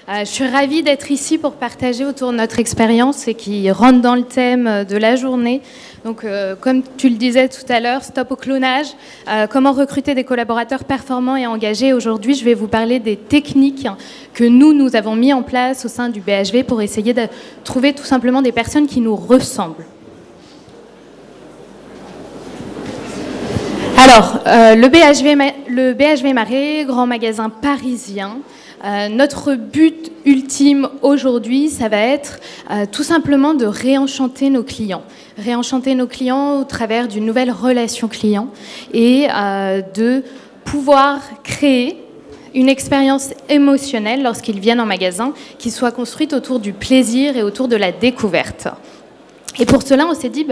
Je suis ravie d'être ici pour partager autour de notre expérience et qui rentre dans le thème de la journée. Donc, comme tu le disais tout à l'heure, stop au clonage, comment recruter des collaborateurs performants et engagés. Aujourd'hui, je vais vous parler des techniques que nous avons mis en place au sein du BHV pour essayer de trouver tout simplement des personnes qui nous ressemblent. Alors, le BHV Marais, grand magasin parisien. Notre but ultime aujourd'hui, ça va être tout simplement de réenchanter nos clients. Réenchanter nos clients au travers d'une nouvelle relation client et de pouvoir créer une expérience émotionnelle lorsqu'ils viennent en magasin qui soit construite autour du plaisir et autour de la découverte. Et pour cela, on s'est dit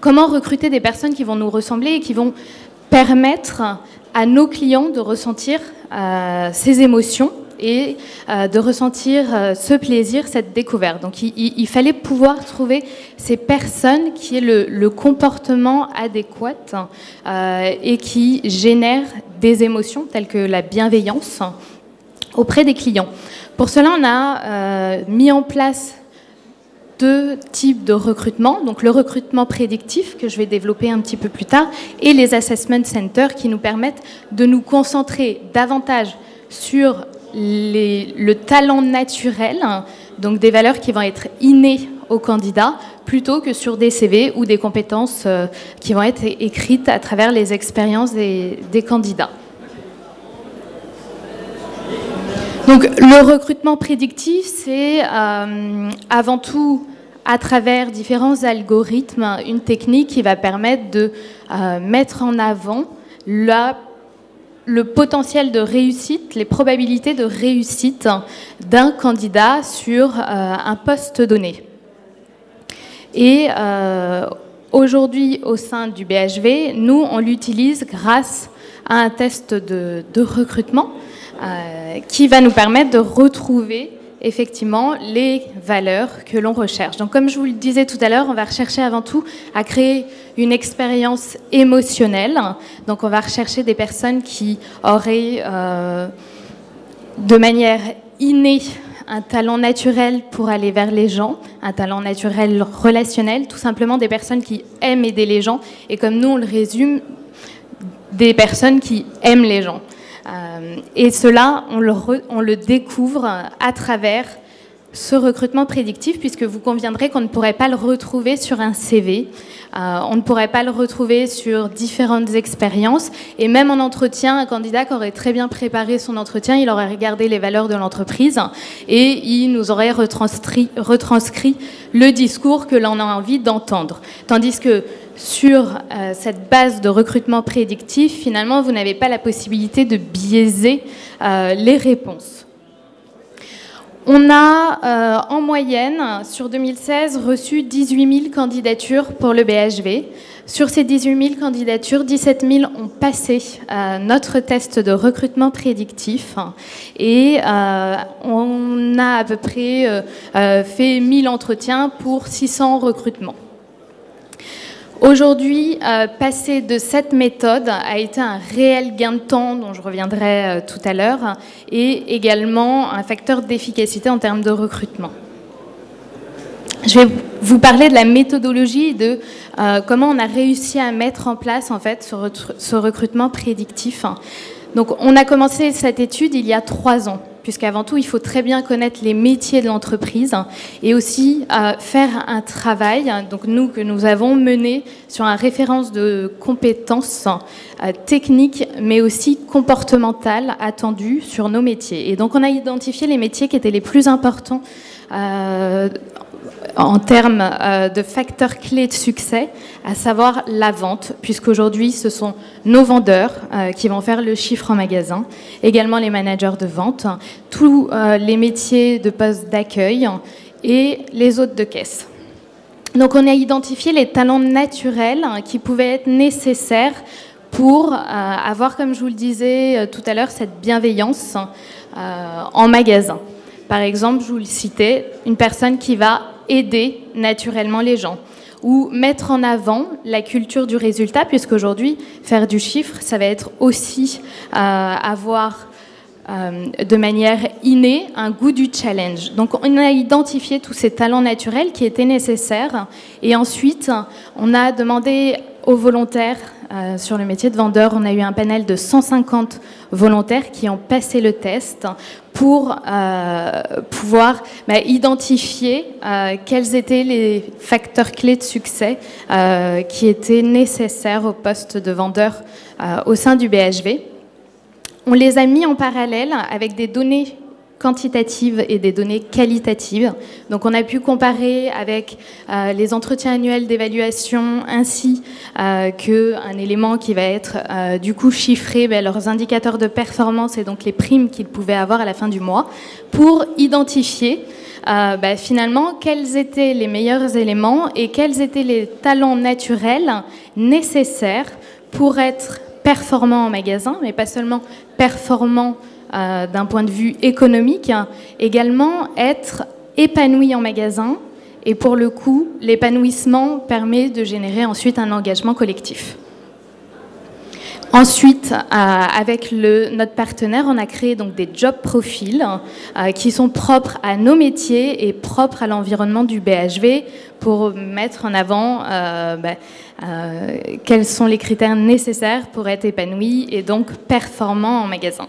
comment recruter des personnes qui vont nous ressembler et qui vont permettre à nos clients de ressentir ces émotions et de ressentir ce plaisir, cette découverte. Donc il fallait pouvoir trouver ces personnes qui aient le comportement adéquat et qui génèrent des émotions telles que la bienveillance auprès des clients. Pour cela, on a mis en place deux types de recrutement, donc le recrutement prédictif que je vais développer un petit peu plus tard et les assessment centers qui nous permettent de nous concentrer davantage sur le talent naturel, donc des valeurs qui vont être innées aux candidats, plutôt que sur des CV ou des compétences qui vont être écrites à travers les expériences des candidats. Donc le recrutement prédictif, c'est avant tout à travers différents algorithmes, une technique qui va permettre de mettre en avant le potentiel de réussite, les probabilités de réussite d'un candidat sur un poste donné. Et aujourd'hui, au sein du BHV, nous, on l'utilise grâce à un test de recrutement qui va nous permettre de retrouver effectivement les valeurs que l'on recherche. Donc comme je vous le disais tout à l'heure, on va rechercher avant tout à créer une expérience émotionnelle. Donc on va rechercher des personnes qui auraient de manière innée un talent naturel pour aller vers les gens, un talent naturel relationnel, tout simplement des personnes qui aiment aider les gens et comme nous on le résume, des personnes qui aiment les gens. Et cela, on le découvre à travers ce recrutement prédictif, puisque vous conviendrez qu'on ne pourrait pas le retrouver sur un CV, on ne pourrait pas le retrouver sur différentes expériences, et même en entretien, un candidat qui aurait très bien préparé son entretien, il aurait regardé les valeurs de l'entreprise, et il nous aurait retranscrit le discours que l'on a envie d'entendre. Tandis que sur cette base de recrutement prédictif, finalement, vous n'avez pas la possibilité de biaiser les réponses. On a, en moyenne, sur 2016, reçu 18 000 candidatures pour le BHV. Sur ces 18 000 candidatures, 17 000 ont passé notre test de recrutement prédictif. Et on a à peu près fait 1000 entretiens pour 600 recrutements. Aujourd'hui, passer de cette méthode a été un réel gain de temps, dont je reviendrai tout à l'heure, et également un facteur d'efficacité en termes de recrutement. Je vais vous parler de la méthodologie et de comment on a réussi à mettre en place en fait, ce recrutement prédictif. Donc, on a commencé cette étude il y a 3 ans, puisqu'avant tout, il faut très bien connaître les métiers de l'entreprise et aussi faire un travail, donc nous, que nous avons mené sur une référence de compétences techniques, mais aussi comportementales attendues sur nos métiers. Et donc, on a identifié les métiers qui étaient les plus importants en termes de facteurs clés de succès, à savoir la vente, puisqu'aujourd'hui, ce sont nos vendeurs qui vont faire le chiffre en magasin, également les managers de vente, tous les métiers de poste d'accueil et les hôtes de caisse. Donc, on a identifié les talents naturels qui pouvaient être nécessaires pour avoir, comme je vous le disais tout à l'heure, cette bienveillance en magasin. Par exemple, je vous le citais, une personne qui va aider naturellement les gens ou mettre en avant la culture du résultat, puisqu'aujourd'hui, faire du chiffre, ça va être aussi avoir de manière innée un goût du challenge. Donc on a identifié tous ces talents naturels qui étaient nécessaires et ensuite on a demandé aux volontaires sur le métier de vendeur, on a eu un panel de 150 volontaires qui ont passé le test pour pouvoir identifier quels étaient les facteurs clés de succès qui étaient nécessaires au poste de vendeur au sein du BHV. On les a mis en parallèle avec des données quantitatives et des données qualitatives. Donc on a pu comparer avec les entretiens annuels d'évaluation ainsi qu'un élément qui va être du coup chiffré, leurs indicateurs de performance et donc les primes qu'ils pouvaient avoir à la fin du mois pour identifier finalement quels étaient les meilleurs éléments et quels étaient les talents naturels nécessaires pour être performant en magasin, mais pas seulement performant d'un point de vue économique, également être épanoui en magasin. Et pour le coup, l'épanouissement permet de générer ensuite un engagement collectif. Ensuite, avec notre partenaire, on a créé donc des job profils qui sont propres à nos métiers et propres à l'environnement du BHV pour mettre en avant quels sont les critères nécessaires pour être épanoui et donc performant en magasin.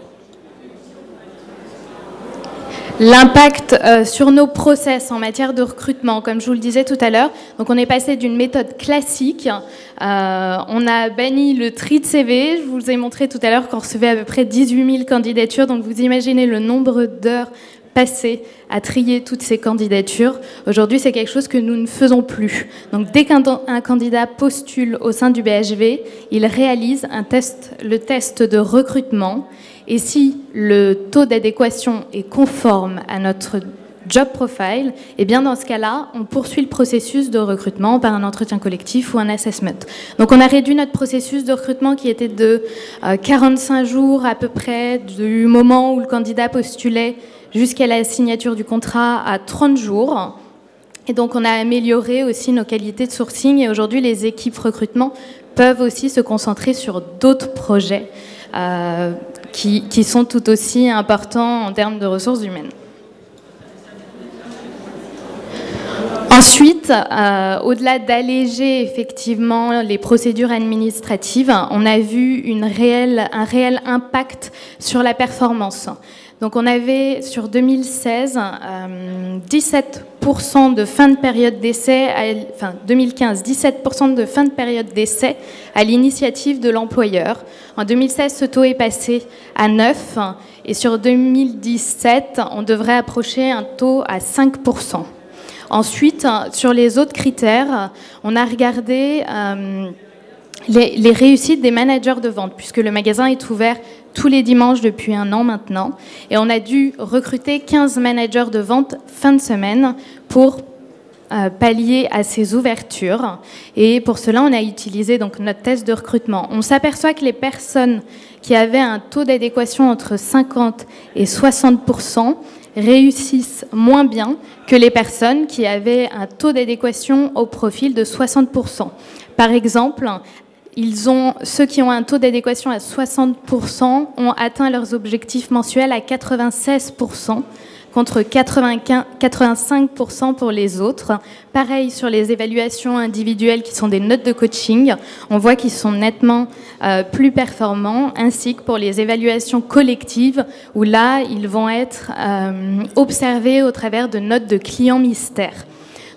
L'impact sur nos process en matière de recrutement, comme je vous le disais tout à l'heure, donc on est passé d'une méthode classique, on a banni le tri de CV, je vous ai montré tout à l'heure qu'on recevait à peu près 18 000 candidatures, donc vous imaginez le nombre d'heures passées à trier toutes ces candidatures. Aujourd'hui, c'est quelque chose que nous ne faisons plus. Donc dès qu'un candidat postule au sein du BHV, il réalise le test de recrutement. Et si le taux d'adéquation est conforme à notre job profile, eh bien dans ce cas-là, on poursuit le processus de recrutement par un entretien collectif ou un assessment. Donc on a réduit notre processus de recrutement qui était de 45 jours à peu près du moment où le candidat postulait jusqu'à la signature du contrat à 30 jours. Et donc on a amélioré aussi nos qualités de sourcing et aujourd'hui les équipes recrutement peuvent aussi se concentrer sur d'autres projets qui sont tout aussi importants en termes de ressources humaines. Ensuite, au-delà d'alléger effectivement les procédures administratives, on a vu un réel impact sur la performance. Donc on avait sur 2016 17% de fin de période d'essai, 2015, 17% de fin de période d'essai à l'initiative de l'employeur. En 2016, ce taux est passé à 9 et sur 2017, on devrait approcher un taux à 5%. Ensuite, sur les autres critères, on a regardé les réussites des managers de vente, puisque le magasin est ouvert tous les dimanches depuis 1 an maintenant. Et on a dû recruter 15 managers de vente fin de semaine pour pallier à ces ouvertures. Et pour cela, on a utilisé donc notre test de recrutement. On s'aperçoit que les personnes qui avaient un taux d'adéquation entre 50 et 60% réussissent moins bien que les personnes qui avaient un taux d'adéquation au profil de 60%. Par exemple, ceux qui ont un taux d'adéquation à 60% ont atteint leurs objectifs mensuels à 96%, contre 85% pour les autres. Pareil sur les évaluations individuelles qui sont des notes de coaching, on voit qu'ils sont nettement plus performants, ainsi que pour les évaluations collectives, où là, ils vont être observés au travers de notes de clients mystères.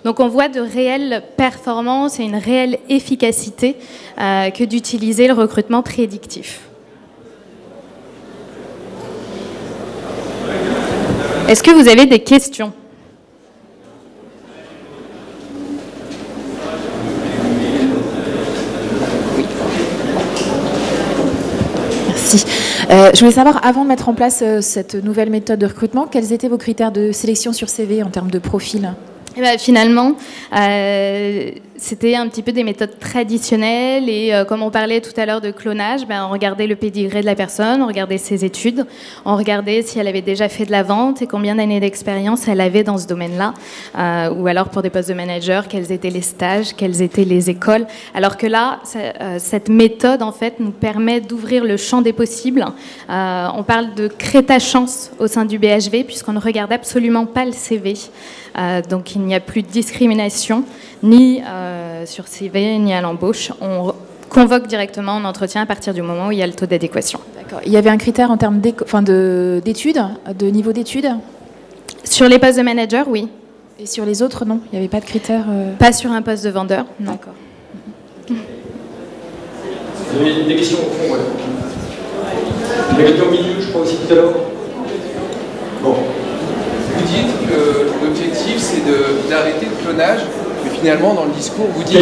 Donc on voit de réelles performances et une réelle efficacité que d'utiliser le recrutement prédictif. Est-ce que vous avez des questions ? Merci. Je voulais savoir, avant de mettre en place cette nouvelle méthode de recrutement, quels étaient vos critères de sélection sur CV en termes de profil ? Finalement, c'était un petit peu des méthodes traditionnelles et comme on parlait tout à l'heure de clonage, on regardait le pédigré de la personne, on regardait ses études, on regardait si elle avait déjà fait de la vente et combien d'années d'expérience elle avait dans ce domaine-là, ou alors pour des postes de manager, quels étaient les stages, quelles étaient les écoles. Alors que là, cette méthode en fait nous permet d'ouvrir le champ des possibles. On parle de créta-chance au sein du BHV puisqu'on ne regarde absolument pas le CV. Donc il n'y a plus de discrimination, ni sur CV, ni à l'embauche. On convoque directement en entretien à partir du moment où il y a le taux d'adéquation. D'accord. Il y avait un critère en termes d'études, de niveau d'études? Sur les postes de manager, oui. Et sur les autres, non? Il n'y avait pas de critère Pas sur un poste de vendeur, non. D'accord. Vous avez des questions au fond, ouais. Il y a quelqu'un au milieu, je crois aussi tout à l'heure. Bon. Vous dites que l'objectif c'est d'arrêter le clonage, mais finalement dans le discours vous dites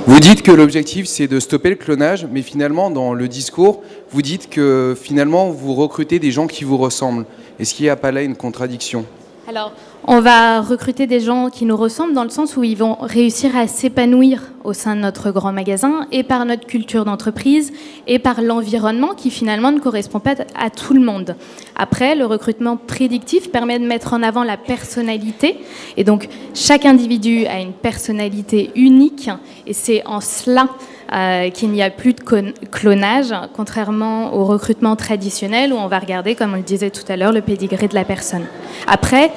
vous dites que l'objectif c'est de stopper le clonage, mais finalement dans le discours vous dites que finalement vous recrutez des gens qui vous ressemblent. Est-ce qu'il n'y a pas là une contradiction? Alors, on va recruter des gens qui nous ressemblent dans le sens où ils vont réussir à s'épanouir au sein de notre grand magasin et par notre culture d'entreprise et par l'environnement qui finalement ne correspond pas à tout le monde. Après, le recrutement prédictif permet de mettre en avant la personnalité et donc chaque individu a une personnalité unique et c'est en cela qu'il n'y a plus de clonage, contrairement au recrutement traditionnel où on va regarder, comme on le disait tout à l'heure, le pédigré de la personne. Après,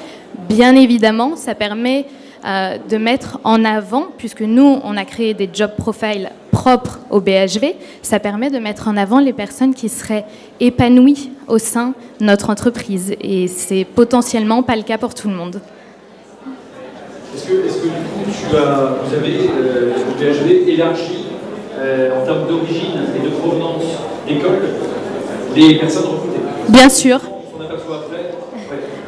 bien évidemment, ça permet de mettre en avant, puisque nous, on a créé des job profiles propres au BHV, ça permet de mettre en avant les personnes qui seraient épanouies au sein de notre entreprise. Et c'est potentiellement pas le cas pour tout le monde. Est-ce que du coup, vous avez le BHV élargi en termes d'origine et de provenance d'école des personnes recrutées? Bien sûr. On aperçoit après.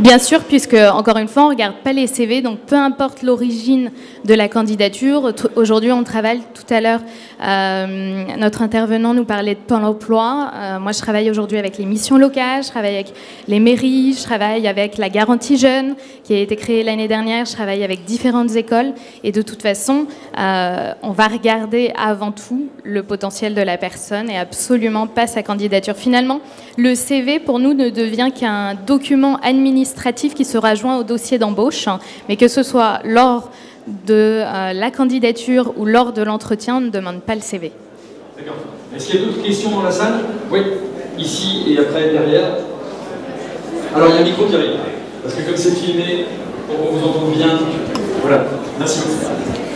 Bien sûr, puisque, encore une fois, on ne regarde pas les CV, donc peu importe l'origine de la candidature. Aujourd'hui, on travaille, tout à l'heure, notre intervenant nous parlait de Pôle emploi. Moi, je travaille aujourd'hui avec les missions locales, je travaille avec les mairies, je travaille avec la garantie jeune, qui a été créée l'année dernière, je travaille avec différentes écoles. Et de toute façon, on va regarder avant tout le potentiel de la personne et absolument pas sa candidature. Finalement, le CV, pour nous, ne devient qu'un document administratif qui sera joint au dossier d'embauche, mais que ce soit lors de la candidature ou lors de l'entretien, on ne demande pas le CV. D'accord. Est-ce qu'il y a d'autres questions dans la salle? Oui, ici et après derrière. Alors il y a un micro qui arrive, parce que comme c'est filmé, on vous entend bien. Voilà, merci.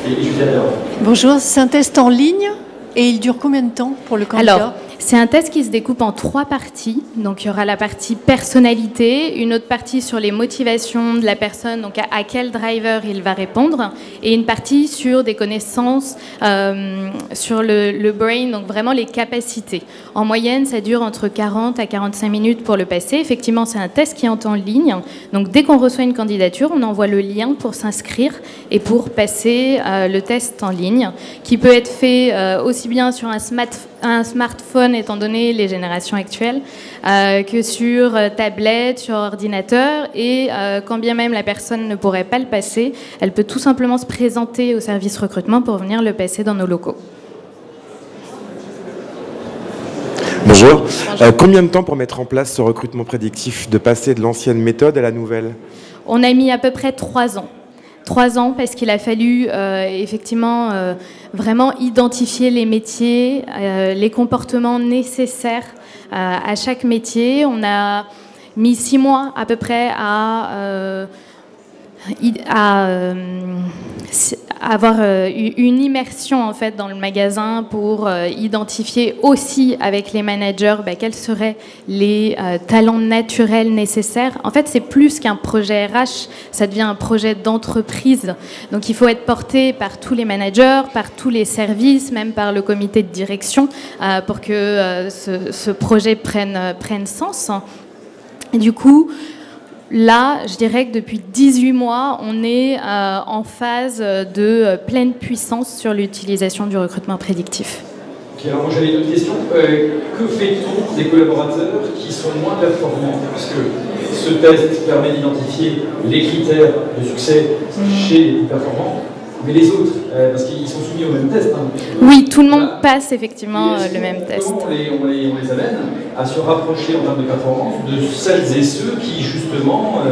Et Julia d'abord. Bonjour, c'est un test en ligne et il dure combien de temps pour le candidat? Alors, c'est un test qui se découpe en 3 parties. Donc, il y aura la partie personnalité, une autre partie sur les motivations de la personne, donc à quel driver il va répondre, et une partie sur des connaissances sur le brain, donc vraiment les capacités. En moyenne, ça dure entre 40 à 45 minutes pour le passer. Effectivement, c'est un test qui est en ligne. Donc, dès qu'on reçoit une candidature, on envoie le lien pour s'inscrire et pour passer le test en ligne, qui peut être fait aussi bien sur un smartphone, étant donné les générations actuelles, que sur tablette, sur ordinateur, et quand bien même la personne ne pourrait pas le passer, elle peut tout simplement se présenter au service recrutement pour venir le passer dans nos locaux. Bonjour. Combien de temps pour mettre en place ce recrutement prédictif, de passer de l'ancienne méthode à la nouvelle? On a mis à peu près 3 ans. 3 ans parce qu'il a fallu effectivement vraiment identifier les métiers, les comportements nécessaires à chaque métier. On a mis 6 mois à peu près à avoir une immersion en fait dans le magasin pour identifier aussi avec les managers quels seraient les talents naturels nécessaires. En fait, c'est plus qu'un projet RH, ça devient un projet d'entreprise. Donc, il faut être porté par tous les managers, par tous les services, même par le comité de direction pour que ce projet prenne sens. Et du coup, là, je dirais que depuis 18 mois, on est en phase de pleine puissance sur l'utilisation du recrutement prédictif. Okay, alors moi j'avais une autre question. Que fait-on des collaborateurs qui sont moins performants? Puisque ce test permet d'identifier les critères de succès chez les plus performants. Mais les autres, parce qu'ils sont soumis au même test. Hein. Oui, tout le monde passe effectivement le même test. Comment on les amène à se rapprocher en termes de performance de celles et ceux qui, justement,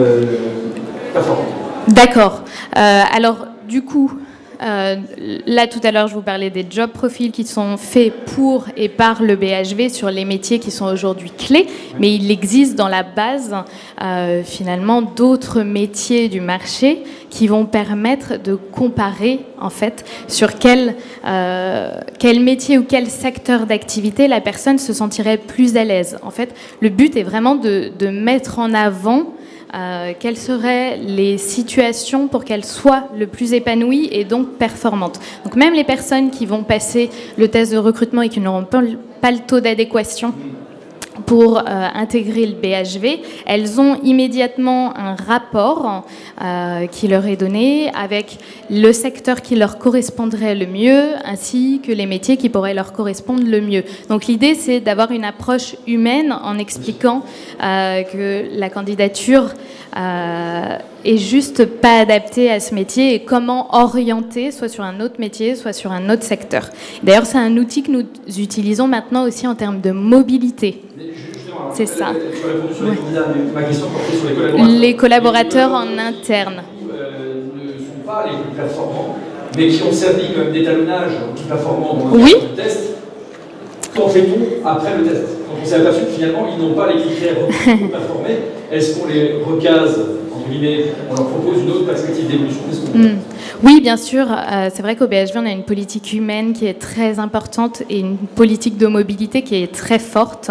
performent? D'accord. Alors, du coup, là, tout à l'heure, je vous parlais des job profils qui sont faits pour et par le BHV sur les métiers qui sont aujourd'hui clés, mais il existe dans la base, finalement, d'autres métiers du marché qui vont permettre de comparer, en fait, sur quel métier ou quel secteur d'activité la personne se sentirait plus à l'aise. En fait, le but est vraiment de mettre en avant quelles seraient les situations pour qu'elles soient le plus épanouies et donc performantes. Donc même les personnes qui vont passer le test de recrutement et qui n'auront pas le taux d'adéquation pour intégrer le BHV, elles ont immédiatement un rapport qui leur est donné avec le secteur qui leur correspondrait le mieux ainsi que les métiers qui pourraient leur correspondre le mieux. Donc l'idée, c'est d'avoir une approche humaine en expliquant que la candidature est juste pas adaptée à ce métier et comment orienter soit sur un autre métier, soit sur un autre secteur. D'ailleurs, c'est un outil que nous utilisons maintenant aussi en termes de mobilité. C'est ça. Les collaborateurs en interne. Ne sont pas les plus performants, mais qui ont servi comme d'étalonnage plus performant dans le test. Qu'en fait-on après le test? Quand on s'est aperçu que finalement, ils n'ont pas les critères pour performer, est-ce qu'on les recase, entre guillemets, on leur propose une autre perspective d'évolution? Oui, bien sûr. C'est vrai qu'au BHV, on a une politique humaine qui est très importante et une politique de mobilité qui est très forte.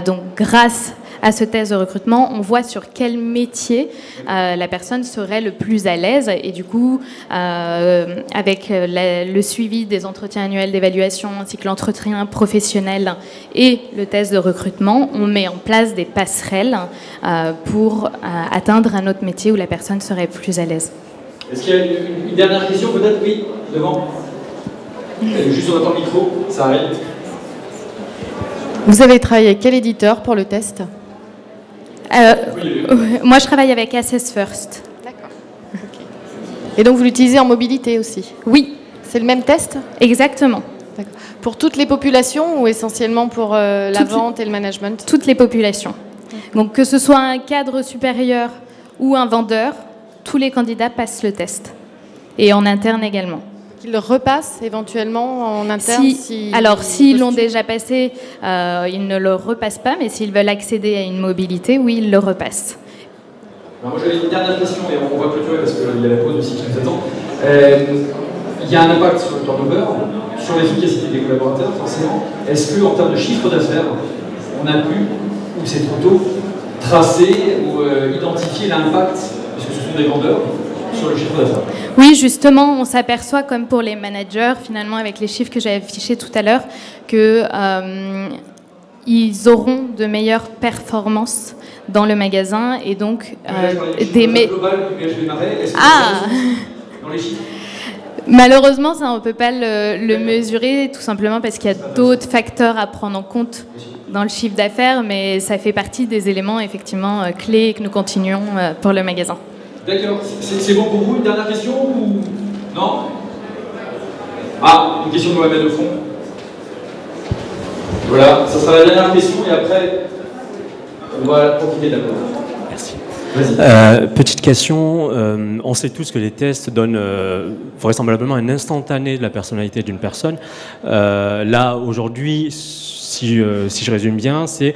Donc, grâce à ce test de recrutement, on voit sur quel métier la personne serait le plus à l'aise. Et du coup, avec le suivi des entretiens annuels d'évaluation, ainsi que l'entretien professionnel et le test de recrutement, on met en place des passerelles pour atteindre un autre métier où la personne serait plus à l'aise. Est-ce qu'il y a une dernière question, peut-être? Oui, devant. Juste on attend le micro, ça arrive. Vous avez travaillé avec quel éditeur pour le test? Moi, je travaille avec Assess First. D'accord. Okay. Et donc, vous l'utilisez en mobilité aussi? Oui. C'est le même test? Exactement. Pour toutes les populations ou essentiellement pour la vente et le management? Toutes les populations. Donc, que ce soit un cadre supérieur ou un vendeur, tous les candidats passent le test. Et en interne également. Qu'ils le repassent éventuellement en interne? Alors, s'ils l'ont déjà passé, ils ne le repassent pas, mais s'ils veulent accéder à une mobilité, oui, ils le repassent. Alors, moi, j'avais une dernière question, et on va clôturer parce qu'il y a la pause aussi qui nous attend. Il y a un impact sur le turnover, sur l'efficacité des collaborateurs, forcément. Est-ce qu'en termes de chiffre d'affaires, on a pu, ou c'est trop tôt, tracer ou identifier l'impact, puisque ce sont des vendeurs, sur le chiffre d'affaires? Oui, justement, on s'aperçoit, comme pour les managers, finalement, avec les chiffres que j'avais affichés tout à l'heure, qu'ils auront de meilleures performances dans le magasin et donc dans les chiffres. Malheureusement, ça, on ne peut pas le mesurer, tout simplement parce qu'il y a d'autres facteurs à prendre en compte dans le chiffre d'affaires, mais ça fait partie des éléments effectivement clés que nous continuons pour le magasin. D'accord. C'est bon pour vous? Une dernière question ou non? Ah, une question de Mohamed au fond. Voilà, ça sera la dernière question et après, on va profiter de la pause. Merci. Petite question, on sait tous que les tests donnent vraisemblablement un instantané de la personnalité d'une personne. Là, aujourd'hui, si je résume bien, c'est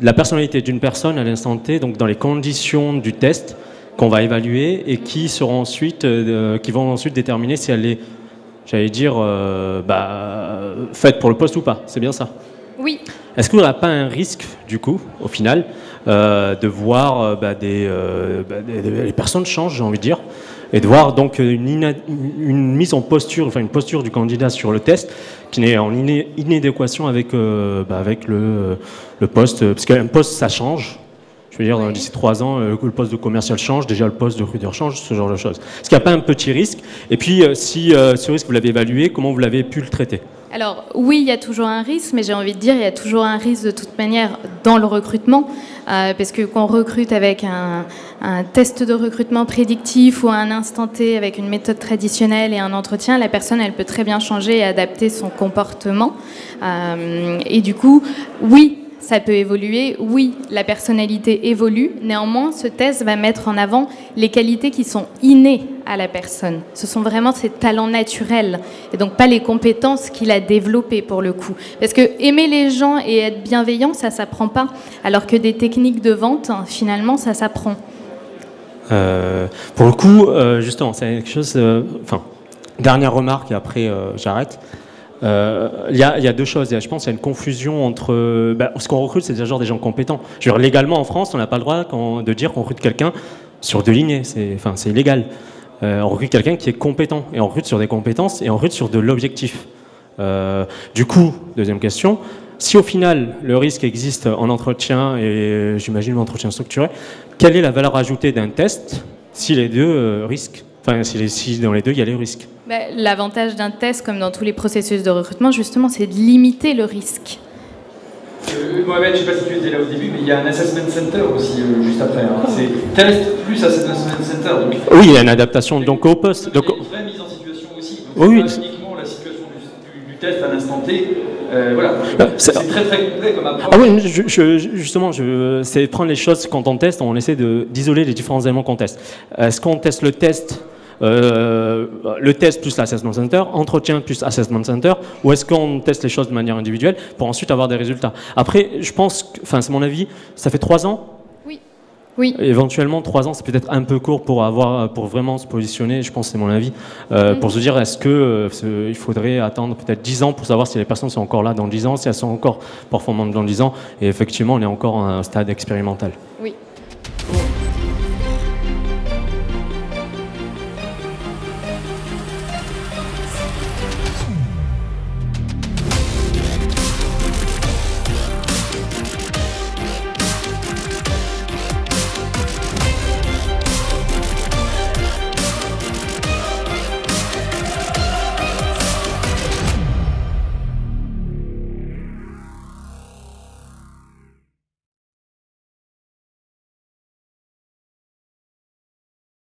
la personnalité d'une personne à l'instant T, donc dans les conditions du test qu'on va évaluer et qui vont ensuite déterminer si elle est, j'allais dire, faite pour le poste ou pas. C'est bien ça? Oui. Est-ce qu'on n'a pas un risque, du coup, au final, de voir les personnes changent, j'ai envie de dire, et de voir donc une mise en posture, enfin une posture du candidat sur le test qui n'est en inadéquation avec le poste, parce qu'un poste, ça change. Je veux dire, d'ici 3 ans, le poste de commercial change, déjà le poste de recruteur change, ce genre de choses. Est-ce qu'il n'y a pas un petit risque? Et puis, si ce risque, vous l'avez évalué, comment vous l'avez pu le traiter? Alors oui, il y a toujours un risque, mais j'ai envie de dire il y a toujours un risque de toute manière dans le recrutement, parce que quand on recrute avec un test de recrutement prédictif ou à un instant T avec une méthode traditionnelle et un entretien, la personne elle peut très bien changer et adapter son comportement. Et du coup, oui, ça peut évoluer, oui, la personnalité évolue. Néanmoins, ce test va mettre en avant les qualités qui sont innées à la personne. Ce sont vraiment ses talents naturels et donc pas les compétences qu'il a développées pour le coup. Parce que aimer les gens et être bienveillant, ça s'apprend pas. Alors que des techniques de vente, finalement, ça s'apprend. Pour le coup, justement, c'est quelque chose... dernière remarque et après j'arrête. Il y a deux choses. Je pense qu'il y a une confusion entre... ce qu'on recrute, c'est déjà des gens compétents. Je veux dire, légalement, en France, on n'a pas le droit de dire qu'on recrute quelqu'un sur 2 lignées. C'est illégal. On recrute quelqu'un qui est compétent. Et on recrute sur des compétences et on recrute sur de l'objectif. Du coup, deuxième question, si au final, le risque existe en entretien, et j'imagine l'entretien structuré, quelle est la valeur ajoutée d'un test si les deux risquent? Enfin, si dans les deux, il y a les risques. L'avantage d'un test, comme dans tous les processus de recrutement, justement, c'est de limiter le risque. Mohamed, je ne sais pas si tu étais là au début, mais il y a un assessment center aussi, juste après. Hein. C'est test plus assessment center. Donc, oui, il y a une adaptation donc, au poste. Donc, il y a une vraie mise en situation aussi. Donc, oui. C'est pas uniquement la situation du test à l'instant T. Voilà. C'est très très complet comme approche. Ah oui, justement, c'est prendre les choses quand on teste, on essaie d'isoler les différents éléments qu'on teste. Est-ce qu'on teste le test plus l'assessment center, entretien plus assessment center, ou est-ce qu'on teste les choses de manière individuelle pour ensuite avoir des résultats? Après, je pense, c'est mon avis, ça fait 3 ans. Oui. Éventuellement, 3 ans, c'est peut-être un peu court pour vraiment se positionner, je pense que c'est mon avis, pour se dire est-ce qu'il faudrait attendre peut-être 10 ans pour savoir si les personnes sont encore là dans 10 ans, si elles sont encore performantes dans 10 ans, et effectivement, on est encore à un stade expérimental. Oui.